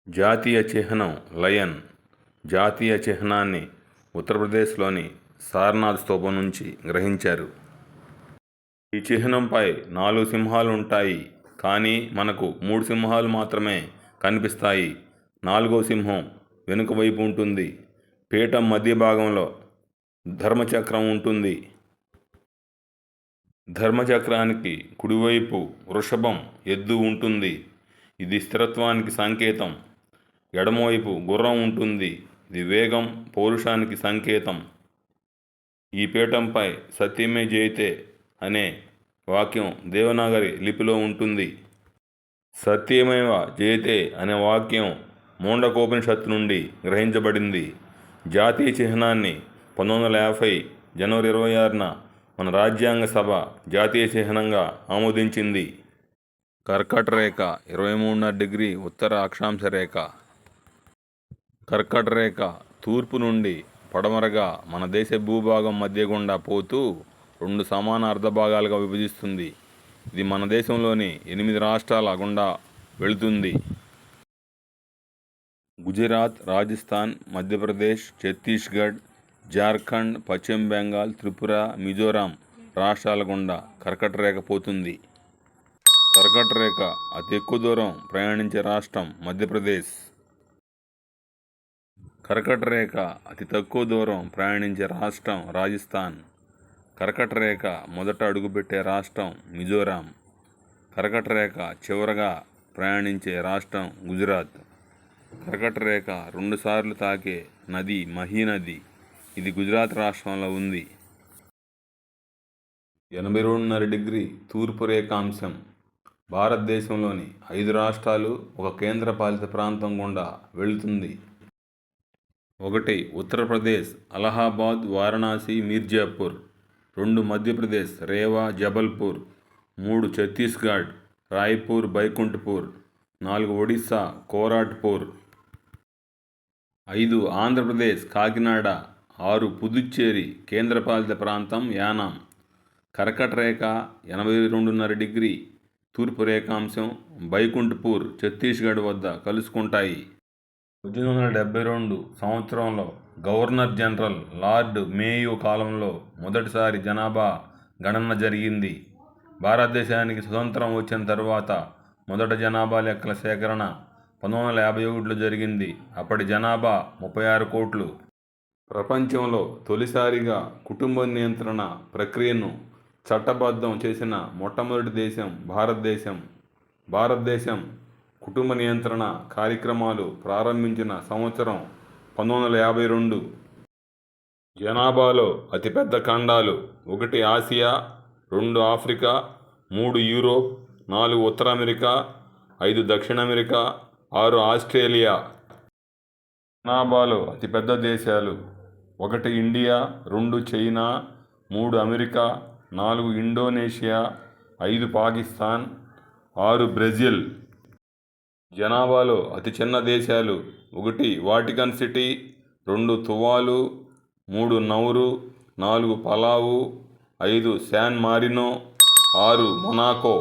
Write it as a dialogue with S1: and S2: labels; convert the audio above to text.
S1: జాతీయ చిహ్నం లయన్. జాతీయ చిహ్నాన్ని ఉత్తరప్రదేశ్లోని సారనాథ్ స్తూపం నుంచి గ్రహించారు. ఈ చిహ్నంపై 4 సింహాలు ఉంటాయి, కానీ మనకు 3 సింహాలు మాత్రమే కనిపిస్తాయి. 4వ సింహం వెనుక వైపు ఉంటుంది. పీఠం మధ్య భాగంలో ధర్మచక్రం ఉంటుంది. ధర్మచక్రానికి కుడివైపు వృషభం, ఎద్దు ఉంటుంది. ఇది స్థిరత్వానికి సంకేతం. ఎడమవైపు గుర్రం ఉంటుంది. ఇది వేగం, పౌరుషానికి సంకేతం. ఈ పీఠంపై సత్యమే జయతే అనే వాక్యం దేవనాగరి లిపిలో ఉంటుంది. సత్యమేవ జయతే అనే వాక్యం ముండకోపనిషత్తు నుండి గ్రహించబడింది. జాతీయ చిహ్నాన్ని 1950 జనవరి 26న మన రాజ్యాంగ సభ జాతీయ చిహ్నంగా ఆమోదించింది. కర్కట రేఖ 23.5 డిగ్రీ ఉత్తర అక్షాంశ రేఖ. కర్కట రేఖ తూర్పు నుండి పడమరగా మన దేశ భూభాగం మధ్య గుండా పోతూ 2 సమాన అర్ధభాగాలుగా విభజిస్తుంది. ఇది మన దేశంలోని 8 రాష్ట్రాల గుండా వెళుతుంది. గుజరాత్, రాజస్థాన్, మధ్యప్రదేశ్, ఛత్తీస్గఢ్, జార్ఖండ్, పశ్చిమ బెంగాల్, త్రిపుర, మిజోరాం రాష్ట్రాల గుండా కర్కట రేఖ పోతుంది. కర్కట రేఖ అతి ఎక్కువ దూరం ప్రయాణించే రాష్ట్రం మధ్యప్రదేశ్. కర్కట రేఖ అతి తక్కువ దూరం ప్రయాణించే రాష్ట్రం రాజస్థాన్. కర్కట రేఖ మొదట అడుగుపెట్టే రాష్ట్రం మిజోరాం. కర్కట రేఖ చివరగా ప్రయాణించే రాష్ట్రం గుజరాత్. కర్కట రేఖ 2 సార్లు తాకే నది మహీనది. ఇది గుజరాత్ రాష్ట్రంలో ఉంది. 82.5 డిగ్రీ తూర్పు రేఖాంశం. భారతదేశంలోని 5 రాష్ట్రాలు, ఒక కేంద్రపాలిత ప్రాంతం గుండా వెళుతుంది. 1 ఉత్తరప్రదేశ్ అలహాబాద్, వారణాసి, మీర్జాపూర్. 2 మధ్యప్రదేశ్ రేవా, జబల్పూర్. 3 ఛత్తీస్గఢ్ రాయ్పూర్, బైకుంఠపూర్. 4 ఒడిశా కోరాట్పూర్. 5 ఆంధ్రప్రదేశ్ కాకినాడ. 6 పుదుచ్చేరి కేంద్రపాలిత ప్రాంతం యానాం. కర్కట రేఖ 82.5 డిగ్రీ తూర్పు రేఖాంశం బైకుంఠపూర్, ఛత్తీస్గఢ్ వద్ద కలుసుకుంటాయి. 1872 సంవత్సరంలో గవర్నర్ జనరల్ లార్డ్ మేయో కాలంలో మొదటిసారి జనాభా గణన జరిగింది. భారతదేశానికి స్వతంత్రం వచ్చిన తర్వాత మొదటి జనాభా లెక్కల సేకరణ 1951లో జరిగింది. అప్పటి జనాభా 36 కోట్లు. ప్రపంచంలో తొలిసారిగా కుటుంబ నియంత్రణ ప్రక్రియను చట్టబద్ధం చేసిన మొట్టమొదటి దేశం భారతదేశం. భారతదేశం కుటుంబ నియంత్రణ కార్యక్రమాలు ప్రారంభించిన సంవత్సరం 1952. జనాభాలో అతిపెద్ద ఖండాలు: 1 ఆసియా, 2 ఆఫ్రికా, 3 యూరోప్, 4 ఉత్తర అమెరికా, 5 దక్షిణ అమెరికా, 6 ఆస్ట్రేలియా. జనాభాలో అతిపెద్ద దేశాలు: 1 India, 2 China, 3 America, 4 Indonesia, 5 Pakistan, 6 Brazil. జనాభాలో అతి చిన్న దేశాలు: 1 వాటికన్ సిటీ, 2 తువాలు, 3 Nauru, 4 pulao, 5 San Marino, 6 Monaco.